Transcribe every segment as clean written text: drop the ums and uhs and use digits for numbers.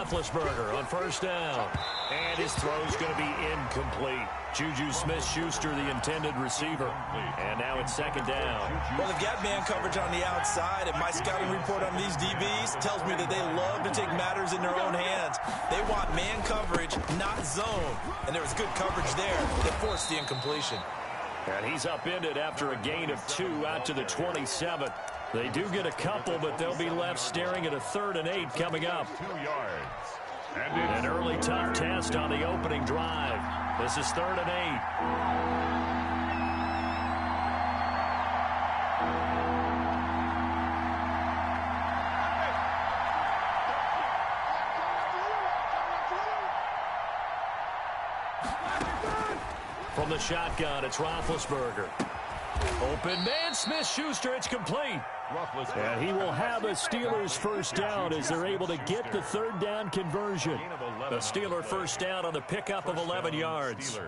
Roethlisberger on first down. And his throw's going to be incomplete. Juju Smith-Schuster, the intended receiver. And now it's second down. Well, they've got man coverage on the outside, and my scouting report on these DBs tells me that they love to take matters in their own hands. They want man coverage, not zone. And there was good coverage there that forced the incompletion. And he's upended after a gain of 2 out to the 27. They do get a couple, but they'll be left staring at a 3rd and 8 coming up. 2 yards. And An early tough test on the opening drive. This is 3rd and 8. From the shotgun, it's Roethlisberger. Open man, Smith-Schuster, it's complete. And he will have a Steelers first down as they're able to get the 3rd down conversion. The Steeler first down on the pickup of 11 yards.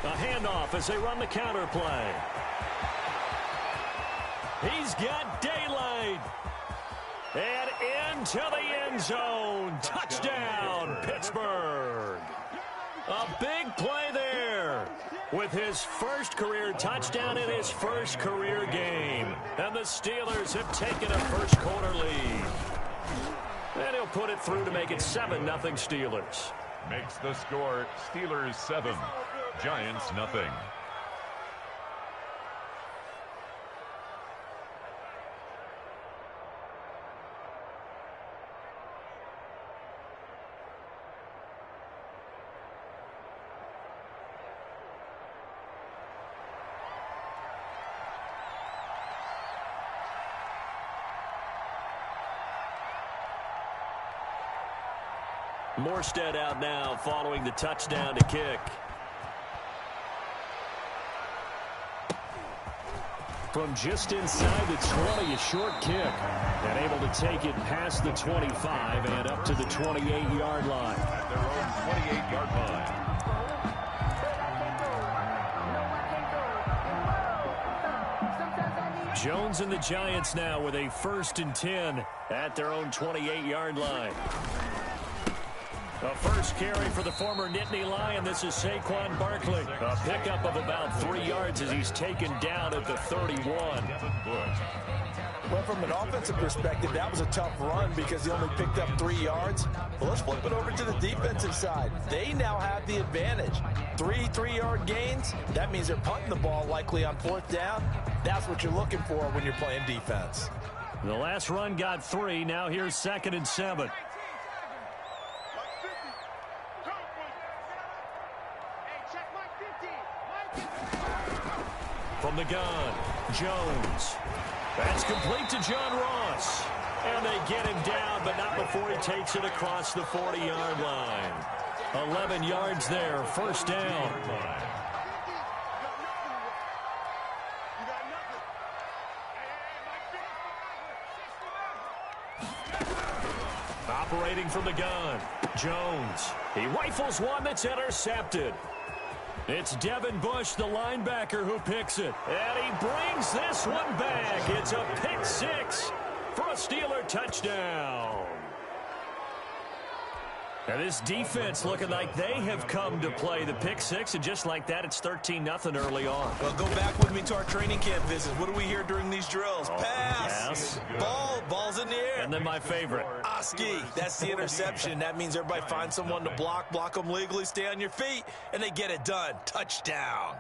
A handoff as they run the counter play. He's got daylight. And into the end zone. Touchdown, Pittsburgh. A big play there with his first career touchdown in his first career game. And the Steelers have taken a first quarter lead. And he'll put it through to make it 7-0 Steelers. Makes the score Steelers 7, Giants nothing. Morstead out now following the touchdown to kick. From just inside the 20, a short kick. And able to take it past the 25 and up to the 28-yard line. At their own 28-yard line. Jones and the Giants now with a 1st and 10 at their own 28-yard line. A first carry for the former Nittany Lion. This is Saquon Barkley. A pickup of about 3 yards as he's taken down at the 31. Well, from an offensive perspective, that was a tough run because he only picked up 3 yards. Well, let's flip it over to the defensive side. They now have the advantage. 3 3-yard gains. That means they're punting the ball likely on 4th down. That's what you're looking for when you're playing defense. The last run got 3. Now here's 2nd and 7. From the gun, Jones. That's complete to John Ross. And they get him down, but not before he takes it across the 40-yard line. 11 yards there, first down. Operating from the gun, Jones. He rifles one that's intercepted. It's Devin Bush, the linebacker, who picks it. And he brings this one back. It's a pick 6 for a Steeler touchdown. And this defense looking like they have come to play the pick 6, and just like that, it's 13-0 early on. Well, go back with me to our training camp visits. What do we hear during these drills? Pass. Ball's in the air. And then my favorite. Oski, that's the interception. That means everybody finds someone to block them legally, stay on your feet, and they get it done. Touchdown.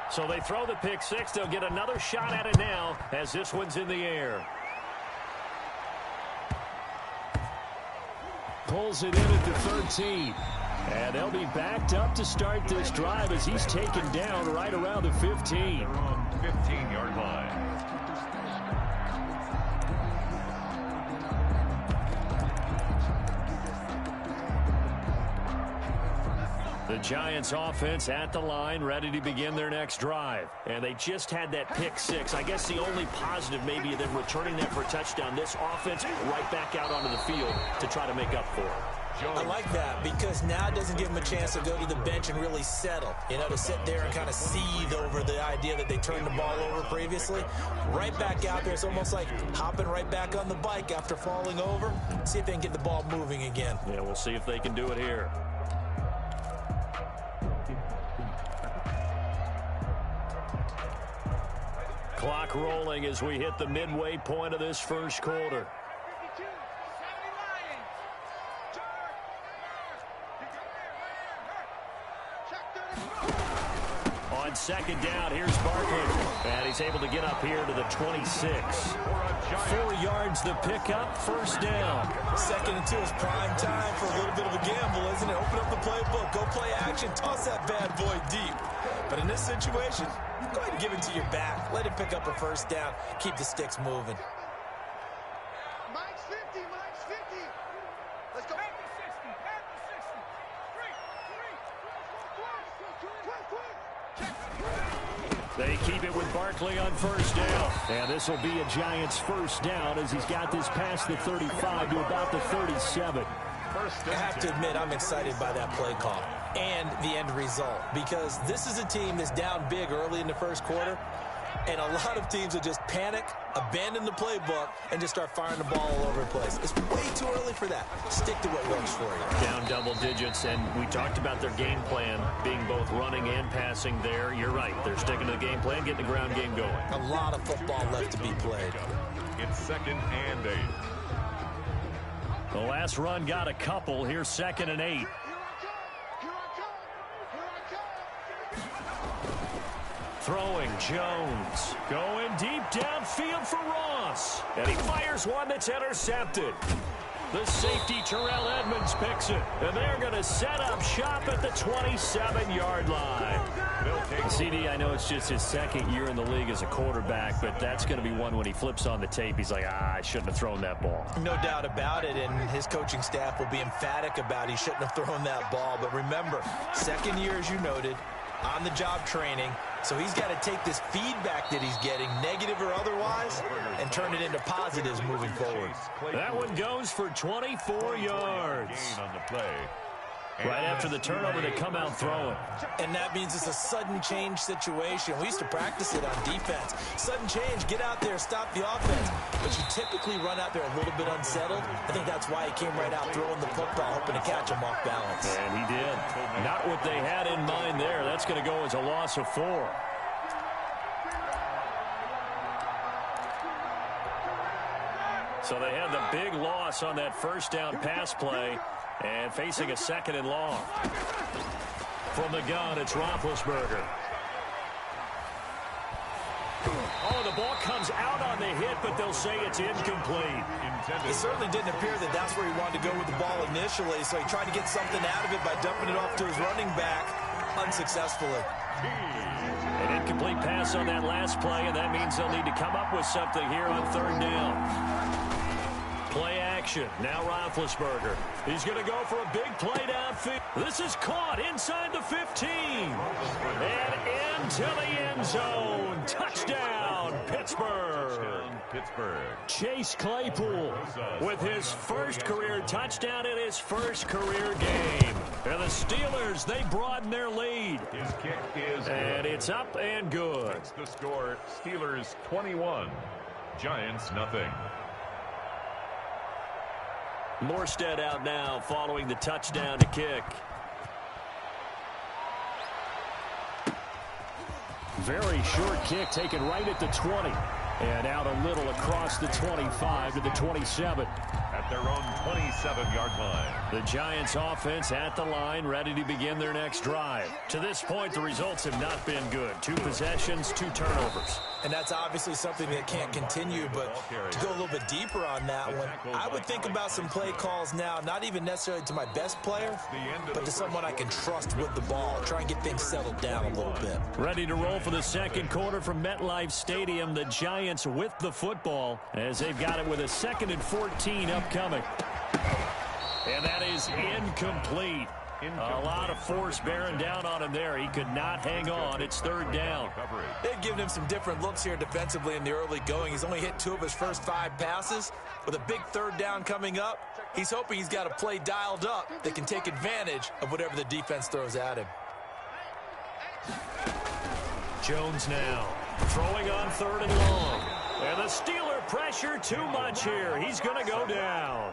So they throw the pick 6. They'll get another shot at it now as this one's in the air. Pulls it in at the 13. And they'll be backed up to start this drive as he's taken down right around the 15. They're on 15-yard line. The Giants offense at the line, ready to begin their next drive. And they just had that pick six. I guess the only positive maybe of them returning that for a touchdown. This offense right back out onto the field to try to make up for it. I like that because now it doesn't give them a chance to go to the bench and really settle. You know, to sit there and kind of seethe over the idea that they turned the ball over previously. Right back out there. It's almost like hopping right back on the bike after falling over. See if they can get the ball moving again. Yeah, we'll see if they can do it here. Clock rolling as we hit the midway point of this first quarter. On second down, here's Barkley. And he's able to get up here to the 26. 4 yards the pickup, first down. 2nd and 2 is prime time for a little bit of a gamble, isn't it? Open up the playbook, go play action, toss that bad boy deep. But in this situation, go ahead and give it to your back. Let him pick up a first down. Keep the sticks moving. Mike's 50, Mike's 50. Let's go. At the 60, at the 60. 3, 3, 12. They keep it with Barkley on first down. And this will be a Giants first down as he's got this past the 35 to about the 37. I have to admit, I'm excited by that play call and the end result because this is a team that's down big early in the first quarter, and a lot of teams will just panic, abandon the playbook, and just start firing the ball all over the place. It's way too early for that. Stick to what works for you. Down double digits, and we talked about their game plan being both running and passing there. You're right. They're sticking to the game plan, getting the ground game going. A lot of football left to be played. It's 2nd and 8. The last run got a couple. Here's 2nd and 8. Throwing Jones. Going deep downfield for Ross. And he fires one that's intercepted. The safety, Terrell Edmonds, picks it. And they're going to set up shop at the 27-yard line. CD, I know it's just his 2nd year in the league as a quarterback, but that's going to be one when he flips on the tape. He's like, I shouldn't have thrown that ball. No doubt about it, and his coaching staff will be emphatic about he shouldn't have thrown that ball. But remember, 2nd year, as you noted, on-the-job training. So he's got to take this feedback that he's getting, negative or otherwise, and turn it into positives moving forward. That one goes for 24 yards. On the play. Right after the turnover, they come out throwing. And that means it's a sudden change situation. We used to practice it on defense. Sudden change, get out there, stop the offense. But you typically run out there a little bit unsettled. I think that's why he came right out throwing the football, hoping to catch him off balance. And he did. Not what they had in mind there. That's going to go as a loss of 4. So they had the big loss on that first down pass play. And facing a 2nd and long. From the gun, it's Roethlisberger. Oh, the ball comes out on the hit, but they'll say it's incomplete. It certainly didn't appear that that's where he wanted to go with the ball initially, so he tried to get something out of it by dumping it off to his running back unsuccessfully. An incomplete pass on that last play, and that means they'll need to come up with something here on 3rd down. Play action. Now Roethlisberger. He's going to go for a big play downfield. This is caught inside the 15. And into the end zone. Touchdown, Pittsburgh. Chase Claypool with his first career touchdown in his first career game. And the Steelers, they broaden their lead. His kick is and it's up and good. That's the score. Steelers 21. Giants nothing. Morstead out now following the touchdown to kick. Very short kick taken right at the 20. And out a little across the 25 to the 27. At their own 27-yard line. The Giants offense at the line, ready to begin their next drive. To this point, the results have not been good. 2 possessions, 2 turnovers. And that's obviously something that can't continue, but to go a little bit deeper on that one, I would think about some play calls now, not even necessarily to my best player, but to someone I can trust with the ball. Try and get things settled down a little bit. Ready to roll for the second quarter from MetLife Stadium. The Giants with the football as they've got it with a 2nd and 14 upcoming. And that is incomplete. A lot of force bearing down on him there. He could not hang on. It's third down. They've given him some different looks here defensively in the early going. He's only hit 2 of his first 5 passes. With a big third down coming up, he's hoping he's got a play dialed up that can take advantage of whatever the defense throws at him. Jones now throwing on 3rd and long. And the Steeler pressure too much here. He's going to go down.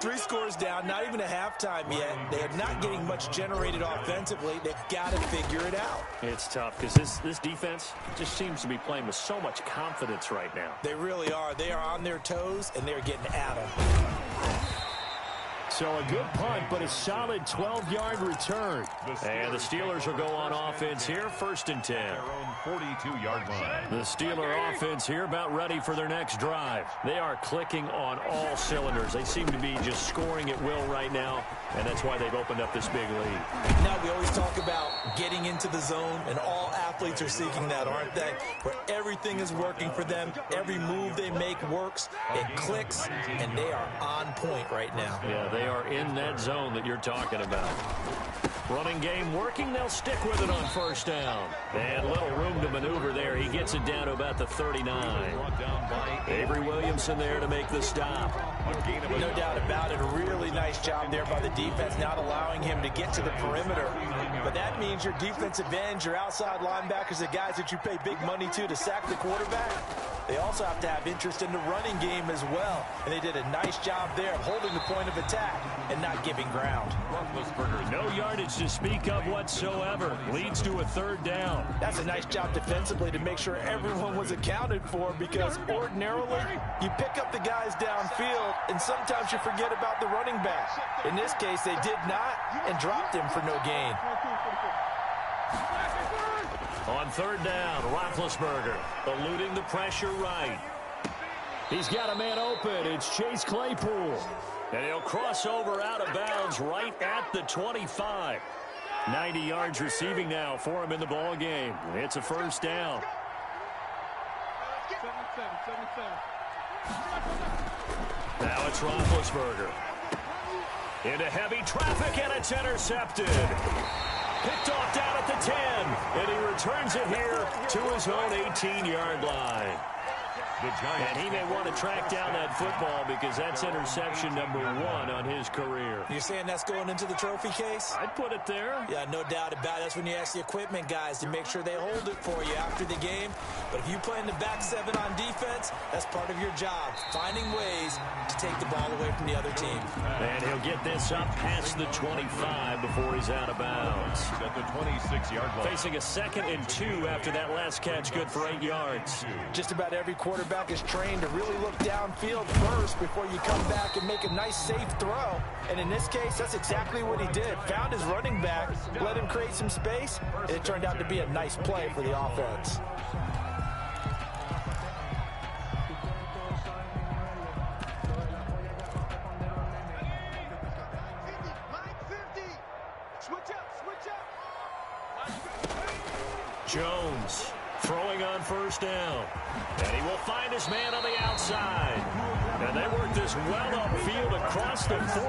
3 scores down, not even a halftime yet. They are not getting much generated offensively. They've got to figure it out. It's tough because this defense just seems to be playing with so much confidence right now. They really are. They are on their toes, and they're getting at them. So a good punt, but a solid 12-yard return. And the Steelers will go on offense here, 1st and 10. Their own 42-yard line. The Steeler offense here about ready for their next drive. They are clicking on all cylinders. They seem to be just scoring at will right now, and that's why they've opened up this big lead. Now, we always talk about getting into the zone, and all athletes are seeking that, aren't they? Where everything is working for them. Every move they make works. It clicks, and they are on point right now. Yeah, they are in that zone that you're talking about. Running game working. They'll stick with it on 1st down. And little room to maneuver there. He gets it down to about the 39. Avery Williamson there to make the stop. No doubt about it. A really nice job there by the defense, not allowing him to get to the perimeter. But that means your defensive ends, your outside linebackers, the guys that you pay big money to sack the quarterback, they also have to have interest in the running game as well. And they did a nice job there of holding the point of attack and not giving ground. No yardage to speak of whatsoever. Leads to a 3rd down. That's a nice job defensively to make sure everyone was accounted for, because ordinarily you pick up the guys downfield and sometimes you forget about the running back. In this case, they did not and dropped him for no gain. On 3rd down, Roethlisberger eluding the pressure right. He's got a man open. It's Chase Claypool. And he'll cross over out of bounds right at the 25. 90 yards receiving now for him in the ball game. It's a 1st down. Now it's Roethlisberger. Into heavy traffic, and it's intercepted. Picked off down at the 10, and he returns it here to his own 18-yard line. And he may want to track down that football because that's interception number 1 on his career. You're saying that's going into the trophy case? I'd put it there. Yeah, no doubt about it. That's when you ask the equipment guys to make sure they hold it for you after the game. But if you play in the back 7 on defense, that's part of your job, finding ways to take the ball away from the other team. And he'll get this up past the 25 before he's out of bounds. At the 26-yard line. Facing a 2nd and 2 after that last catch, good for 8 yards. Just about every quarterback is trained to really look downfield first before you come back and make a nice, safe throw. And in this case, that's exactly what he did. Found his running back, let him create some space, and it turned out to be a nice play for the offense. Jones throwing on 1st down. And he will find his man on the outside. And they work this well upfield across the 45.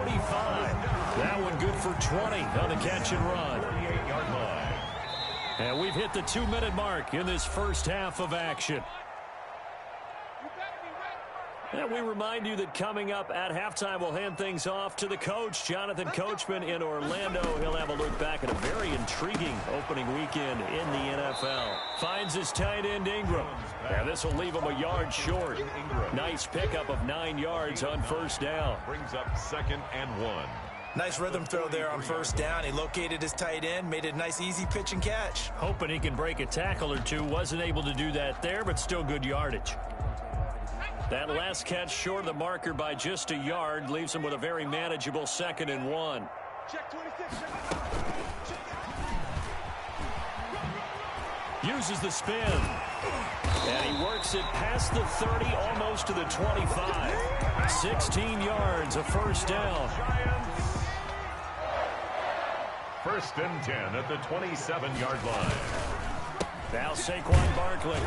That one good for 20 on the catch and run. 38-yard line. And we've hit the 2-minute mark in this first half of action. And we remind you that coming up at halftime, we'll hand things off to the coach, Jonathan Coachman in Orlando. He'll have a look back at a very intriguing opening weekend in the NFL. Finds his tight end, Ingram. And this will leave him a yard short. Nice pickup of 9 yards on 1st down. Brings up 2nd and 1. Nice rhythm throw there on 1st down. He located his tight end, made it a nice, easy pitch and catch. Hoping he can break a tackle or two. Wasn't able to do that there, but still good yardage. That last catch short of the marker by just a yard leaves him with a very manageable 2nd and 1. Check 26. Uses the spin. And he works it past the 30, almost to the 25. 16 yards, a 1st down. 1st and 10 at the 27-yard line. Now Saquon Barkley.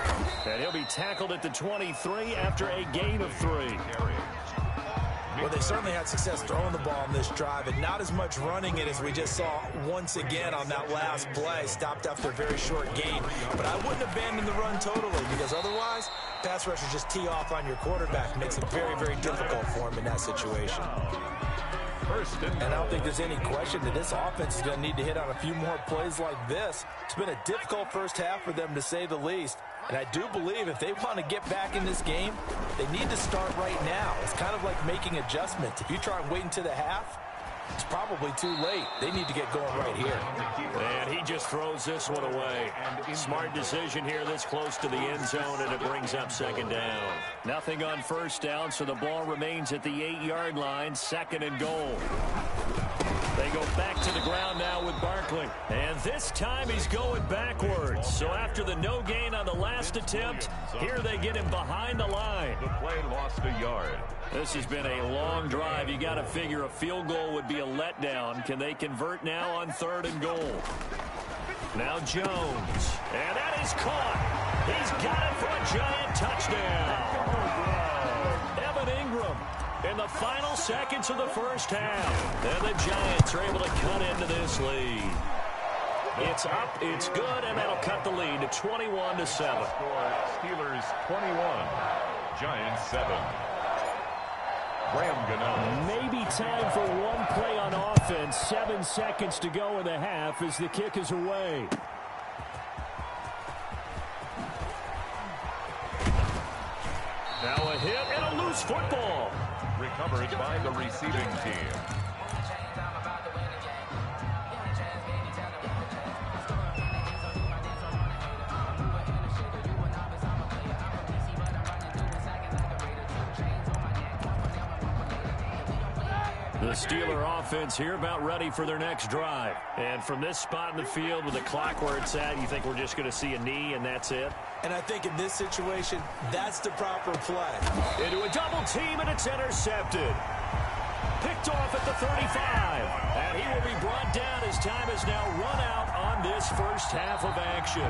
And he'll be tackled at the 23 after a gain of 3. Well, they certainly had success throwing the ball on this drive, and not as much running it as we just saw once again on that last play. Stopped after a very short gain. But I wouldn't abandon the run totally, because otherwise, pass rushers just tee off on your quarterback. Makes it very, very difficult for him in that situation. And I don't think there's any question that this offense is going to need to hit on a few more plays like this. It's been a difficult first half for them, to say the least. And I do believe if they want to get back in this game, they need to start right now. It's kind of like making adjustments. If you try and wait until the half, it's probably too late. They need to get going right here. And he just throws this one away. Smart decision here this close to the end zone, and it brings up second down. Nothing on first down, so the ball remains at the 8-yard line, second and goal. They go back to the ground now with Barkley. And this time he's going backwards. So after the no gain on the last attempt, here they get him behind the line. The play lost a yard. This has been a long drive. You got to figure a field goal would be a letdown. Can they convert now on third and goal? Now Jones. And that is caught. He's got it for a giant touchdown. Evan Ingram in the final seconds of the first half. And the Giants are able to cut into this lead. It's up, it's good, and that'll cut the lead to 21-7. Steelers 21, Giants 7. Maybe time for one play on offense. 7 seconds to go in the half as the kick is away. Now a hit and a loose football. Recovered by the receiving team. The Steeler offense here about ready for their next drive. And from this spot in the field with the clock where it's at, you think we're just going to see a knee and that's it? And I think in this situation, that's the proper play. Into a double team, and it's intercepted. Picked off at the 35. And he will be brought down as time has now run out on this first half of action.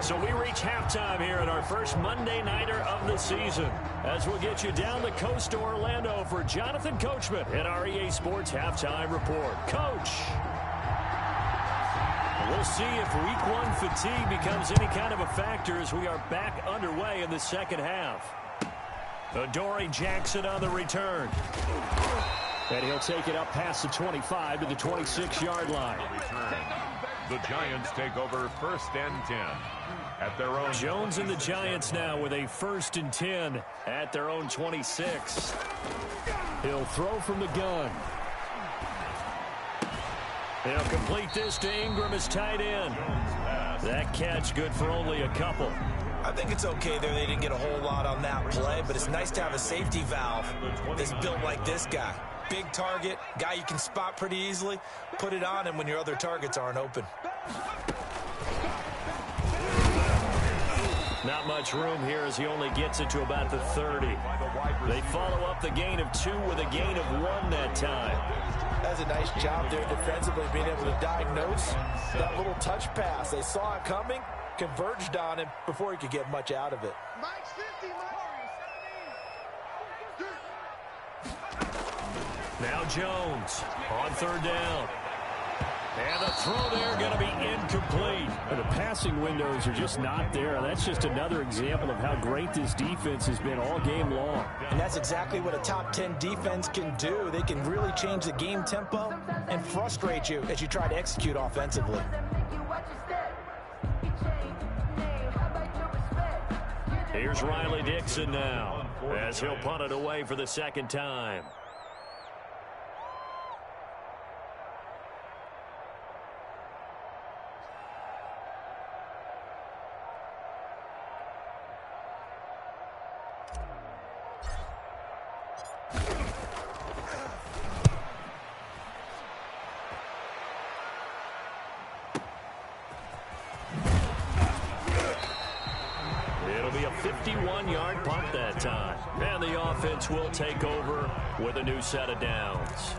So we reach halftime here at our first Monday Nighter of the season, as we'll get you down the coast to Orlando for Jonathan Coachman in our EA Sports Halftime Report. Coach, we'll see if Week 1 fatigue becomes any kind of a factor as we are back underway in the second half. Adoree Jackson on the return. And he'll take it up past the 25 to the 26-yard line. The Giants take over first and 10 at their own. Jones and the Giants now with a first and 10 at their own 26. He'll throw from the gun. He'll complete this to Ingram as tight end. That catch good for only a couple. I think it's okay there. They didn't get a whole lot on that play, but it's nice to have a safety valve that's built like this guy. Big target, guy you can spot pretty easily. Put it on him when your other targets aren't open. Not much room here as he only gets it to about the 30. They follow up the gain of 2 with a gain of 1 that time. That's a nice job there defensively, being able to diagnose that little touch pass. They saw it coming, converged on him before he could get much out of it. Mike's 50, Mike. Now Jones on third down. And the throw there going to be incomplete. The passing windows are just not there. That's just another example of how great this defense has been all game long. And that's exactly what a top 10 defense can do. They can really change the game tempo and frustrate you as you try to execute offensively. Here's Riley Dixon now as he'll punt it away for the second time. It'll be a 51-yard punt that time. And the offense will take over with a new set of downs.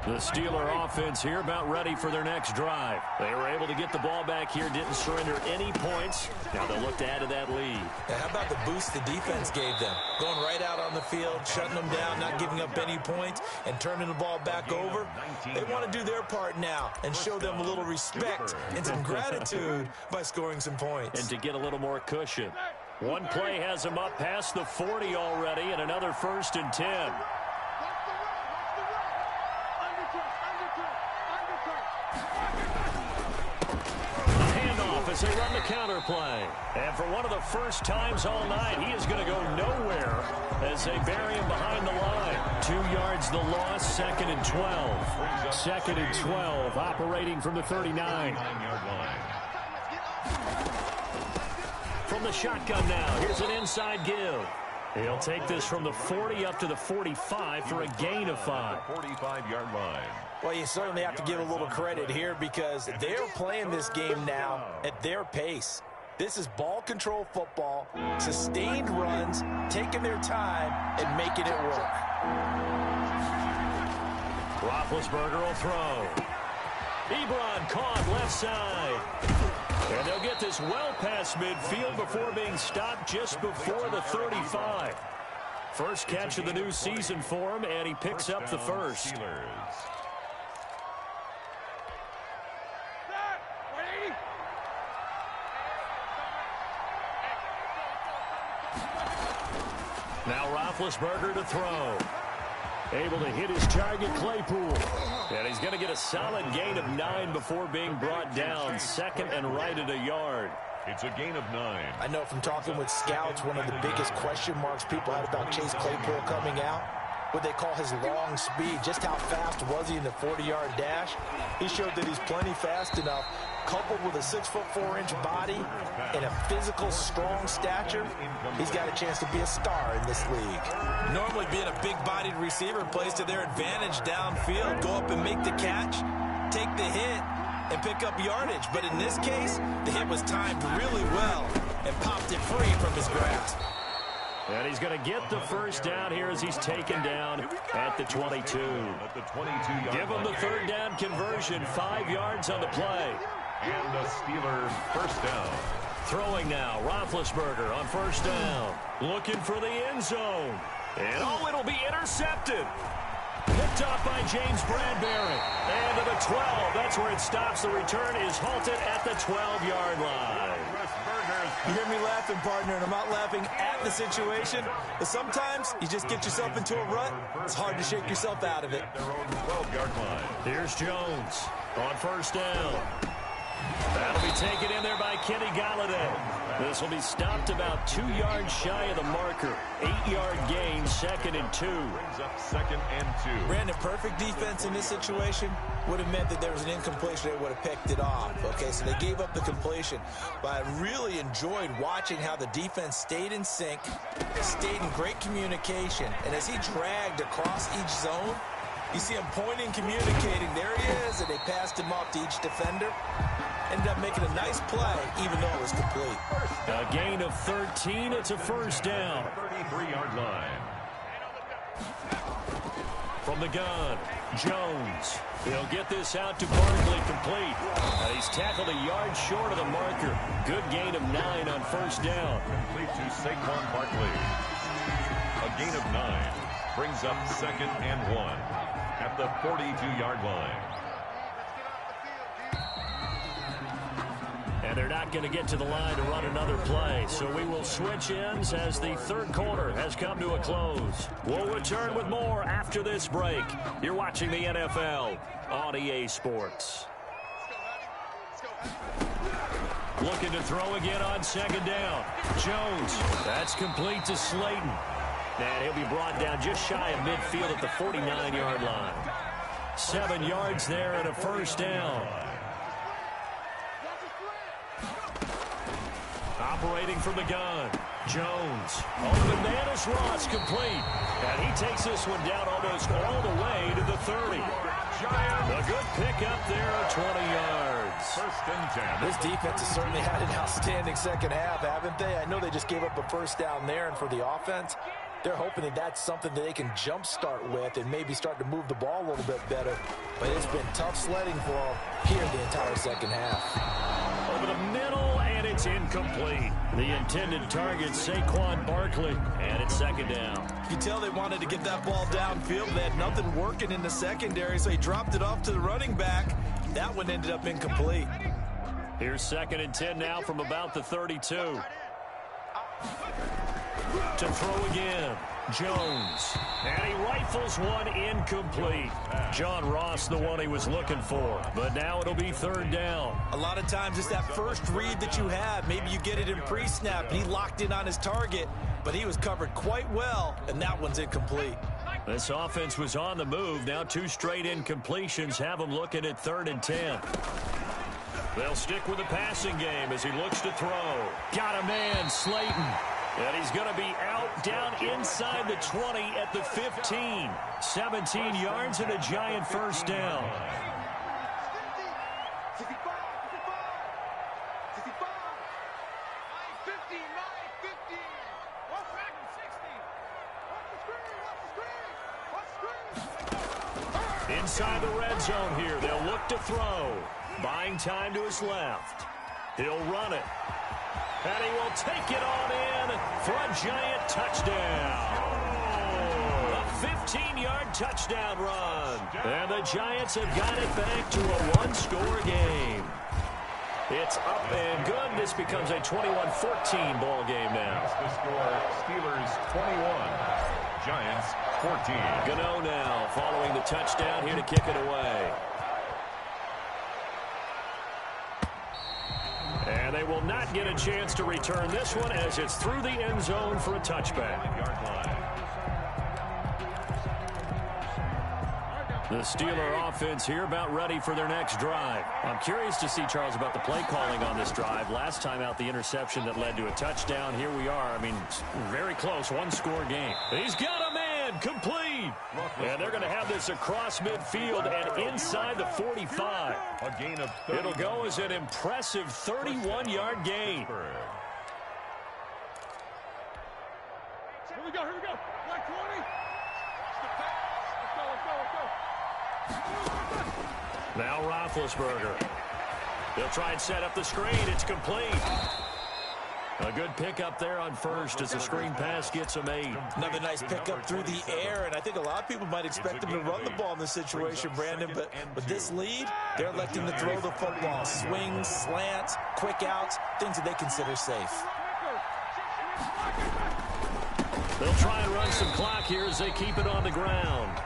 The Steeler offense here about ready for their next drive. They were able to get the ball back here, didn't surrender any points. Now they'll look to add to that lead. Yeah, how about the boost the defense gave them? Going right out on the field, shutting them down, not giving up any points, and turning the ball back over. They want to do their part now and show them a little respect and some gratitude by scoring some points. And to get a little more cushion. One play has them up past the 40 already, and another 1st and 10. As they run the counter play. And for one of the first times all night, he is going to go nowhere as they bury him behind the line. 2 yards the loss, 2nd and 12. 2nd and 12, operating from the 39. From the shotgun now, here's an inside give. He'll take this from the 40 up to the 45 for a gain of 5. 45-yard line. Well, you certainly have to give a little credit here because they're playing this game now at their pace. This is ball control football, sustained runs, taking their time, and making it work. Roethlisberger will throw. Ebron caught left side. And they'll get this well past midfield before being stopped just before the 35. First catch of the new season for him, and he picks up the first. Now Roethlisberger to throw. Able to hit his target, Claypool. And he's going to get a solid gain of 9 before being brought down. 2nd and right at a yard. It's a gain of 9. I know from talking with scouts, one of the biggest question marks people had about Chase Claypool coming out, what they call his long speed. Just how fast was he in the 40-yard dash? He showed that he's plenty fast enough, coupled with a 6'4" body and a physical, strong stature. He's got a chance to be a star in this league. Normally being a big-bodied receiver plays to their advantage downfield. Go up and make the catch, take the hit, and pick up yardage. But in this case, the hit was timed really well and popped it free from his grasp. And he's going to get the first down here as he's taken down at the 22. Give him the 3rd down conversion, 5 yards on the play. And the Steelers first down. Throwing now, Roethlisberger on 1st down. Looking for the end zone. And it'll be intercepted. Picked off by James Bradbury. And to the 12. That's where it stops. The return is halted at the 12-yard line. You hear me laughing, partner, and I'm not laughing at the situation, but sometimes you just get yourself into a rut. It's hard to shake yourself out of it. Here's Jones on 1st down. That'll be taken in there by Kenny Golladay. This will be stopped about 2 yards shy of the marker. 8-yard gain, 2nd and 2. Brings up 2nd and 2. Brandon, perfect defense in this situation would have meant that there was an incompletion. They would have picked it off. Okay, so they gave up the completion. But I really enjoyed watching how the defense stayed in sync, stayed in great communication. And as he dragged across each zone, you see him pointing, communicating. There he is, and they passed him off to each defender. Ended up making a nice play, even though it was complete. A gain of 13. It's a 1st down. 33-yard line. From the gun, Jones. He'll get this out to Barkley, complete. He's tackled a yard short of the marker. Good gain of 9 on 1st down. Complete to Saquon Barkley. A gain of 9 brings up 2nd and 1 at the 42-yard line. And they're not going to get to the line to run another play. So we will switch ends as the 3rd quarter has come to a close. We'll return with more after this break. You're watching the NFL on EA Sports. Looking to throw again on 2nd down. Jones, that's complete to Slayton. And he'll be brought down just shy of midfield at the 49-yard line. 7 yards there and a 1st down. Operating from the gun, Jones. On the bananas, Ross complete. And he takes this one down almost all the way to the 30. A good pickup there at 20 yards. 1st and 10. This defense has certainly had an outstanding second half, haven't they? I know they just gave up a 1st down there, and for the offense, They're hoping that that's something that they can jumpstart with and maybe start to move the ball a little bit better. But it's been tough sledding for them here the entire second half. Over the middle, and it's incomplete. The intended target, Saquon Barkley, and it's second down. You can tell they wanted to get that ball downfield. They had nothing working in the secondary, so he dropped it off to the running back. That one ended up incomplete. Here's 2nd and 10 now from about the 32. To throw again, Jones. And he rifles one incomplete. John Ross, the one he was looking for. But now it'll be 3rd down. A lot of times it's that first read that you have. Maybe you get it in pre-snap. He locked in on his target, but he was covered quite well, and that one's incomplete. This offense was on the move. Now 2 straight incompletions have them looking at 3rd and 10. They'll stick with the passing game as he looks to throw. Got a man, Slayton. And he's going to be out down inside the 20 at the 15. 17 yards and a giant first down. Inside the red zone here. They'll look to throw. Buying time to his left. He'll run it. And he will take it on in for a giant touchdown. A 15-yard touchdown run. And the Giants have got it back to a 1-score game. It's up and good. This becomes a 21-14 ball game now. The score, Steelers 21, Giants 14. Gano now following the touchdown here to kick it away. And they will not get a chance to return this one as it's through the end zone for a touchback. The Steeler offense here about ready for their next drive. I'm curious to see, Charles, about the play calling on this drive. Last time out, the interception that led to a touchdown. Here we are. I mean, very close, 1-score game. He's got a man, complete. And they're going to have this across midfield and inside the 45. A gain of 30. It'll go as an impressive 31-yard gain. Here we go, here we go. Like 20. Now Roethlisberger. They'll try and set up the screen. It's complete. A good pickup there on first as the screen pass gets him 8. Another nice pickup through the air, and I think a lot of people might expect him to run the ball in this situation, Brandon, but with this lead, they're electing to throw the football. Swings, slants, quick outs, things that they consider safe. They'll try and run some clock here as they keep it on the ground.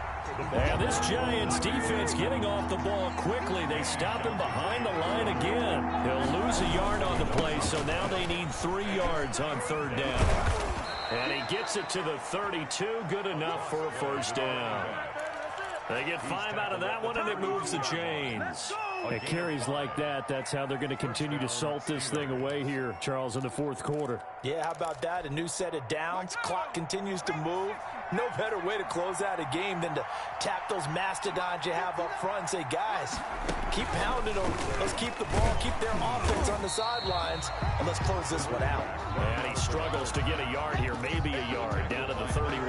And this Giants defense getting off the ball quickly. They stop him behind the line again. He'll lose a yard on the play, so now they need 3 yards on 3rd down. And he gets it to the 32. Good enough for a first down. They get 5 out of that one, and it moves the chains. At carries like that, that's how they're going to continue to salt this thing away here, Charles, in the 4th quarter. Yeah, how about that? A new set of downs. Clock continues to move. No better way to close out a game than to tap those mastodons you have up front and say, guys, keep pounding them. Let's keep the ball, keep their offense on the sidelines, and let's close this one out. And he struggles to get a yard here, maybe a yard, down to the 31.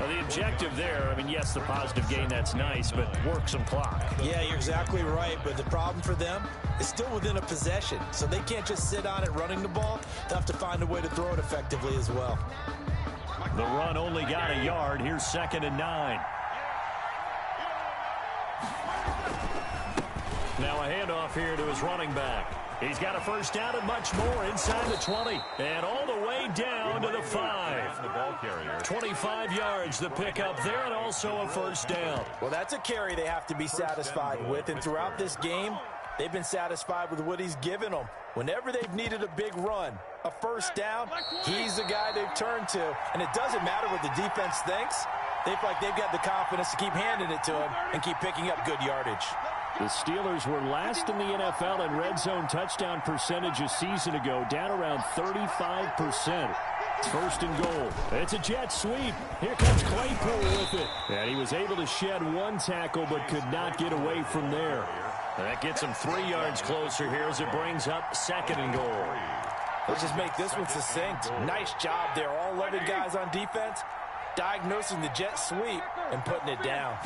Well, the objective there, I mean, yes, the positive gain, that's nice, but work some clock. Yeah, you're exactly right, but the problem for them is still within a possession, so they can't just sit on it running the ball. They'll have to find a way to throw it effectively as well. The run only got a yard. Here's 2nd and 9. Now a handoff here to his running back. He's got a first down and much more inside the 20. And all the way down to the 5. The ball carrier. 25 yards, the pickup there, and also a first down. Well, that's a carry they have to be satisfied with, and throughout this game, they've been satisfied with what he's given them. Whenever they've needed a big run, a first down, he's the guy they've turned to. And it doesn't matter what the defense thinks. They feel like they've got the confidence to keep handing it to him and keep picking up good yardage. The Steelers were last in the NFL in red zone touchdown percentage a season ago, down around 35%. It's 1st and goal. It's a jet sweep. Here comes Claypool with it. And he was able to shed 1 tackle but could not get away from there. And that gets him 3 yards closer here as it brings up 2nd and goal. Let's just make this one succinct. Nice job there. All 11 guys on defense, diagnosing the jet sweep and putting it down.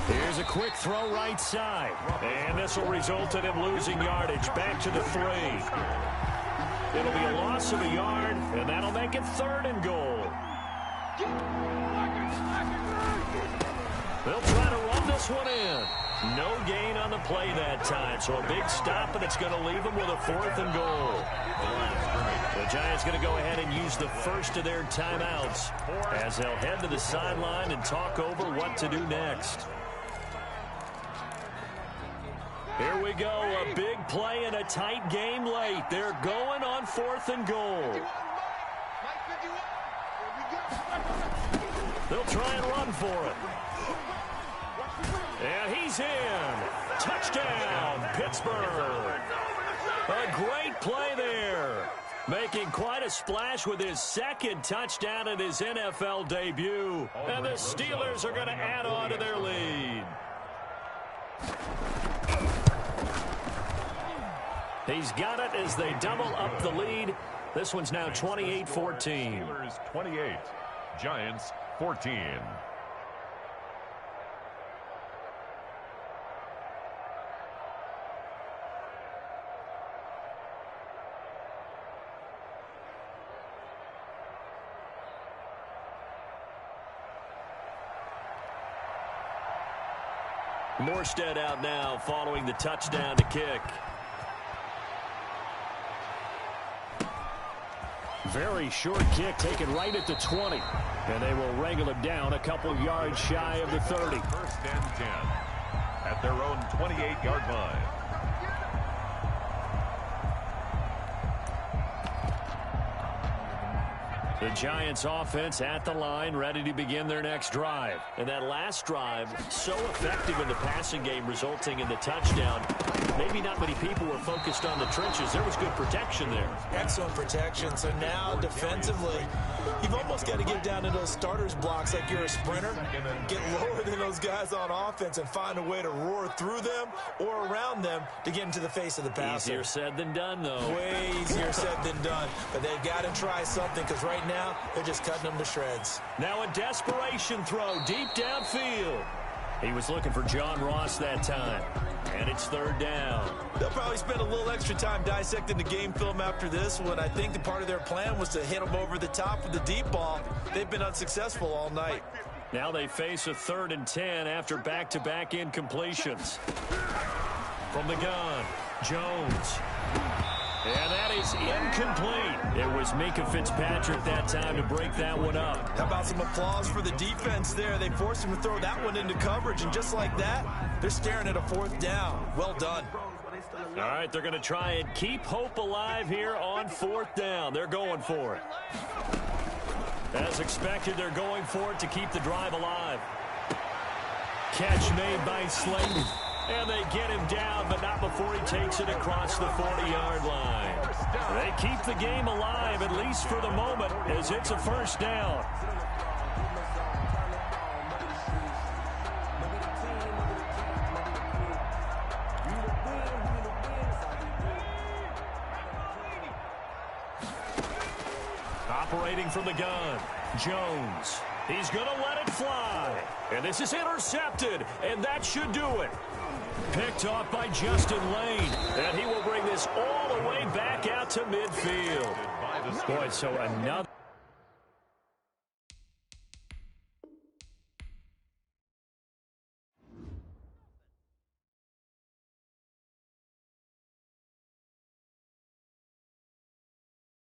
Here's a quick throw right side. And this will result in him losing yardage. Back to the 3. It'll be a loss of a yard, and that'll make it 3rd and goal. They'll try to run this one in. No gain on the play that time, so a big stop, and it's going to leave them with a 4th and goal. The Giants going to go ahead and use the first of their timeouts as they'll head to the sideline and talk over what to do next. Here we go, a big play in a tight game late. They're going on 4th and goal. They'll try and run for it. And he's in. Touchdown, Pittsburgh. A great play there. Making quite a splash with his 2nd touchdown in his NFL debut. And the Steelers are going to add on to their lead. He's got it as they double up the lead. This one's now 28-14. Steelers 28, Giants 14. Morstead out now following the touchdown to kick. Very short kick taken right at the 20. And they will wrangle him down a couple yards shy of the 30. 1st and 10 at their own 28-yard line. The Giants offense at the line, ready to begin their next drive. And that last drive, so effective in the passing game, resulting in the touchdown. Maybe not many people were focused on the trenches. There was good protection there. Excellent protection. So now defensively, you've almost got to get down to those starters blocks like you're a sprinter. Get lower than those guys on offense and find a way to roar through them or around them to get into the face of the passer. Easier said than done, though. Way easier said than done. But they've got to try something because right now they're just cutting them to shreds. Now a desperation throw deep downfield. He was looking for John Ross that time. And it's 3rd down. They'll probably spend a little extra time dissecting the game film after this one. I think the part of their plan was to hit them over the top with the deep ball. They've been unsuccessful all night. Now they face a 3rd and 10 after back-to-back incompletions. From the gun, Jones. And that is incomplete. It was Minkah Fitzpatrick that time to break that one up. How about some applause for the defense there? They forced him to throw that one into coverage, and just like that, they're staring at a 4th down. Well done. All right, they're going to try and keep hope alive here on 4th down. They're going for it. As expected, they're going for it to keep the drive alive. Catch made by Slayton. And they get him down, but not before he takes it across the 40-yard line. They keep the game alive, at least for the moment, as it's a 1st down. Operating from the gun, Jones. He's going to let it fly. And this is intercepted, and that should do it. Picked off by Justin Lane, and he will bring this all the way back out to midfield. Boy, so another...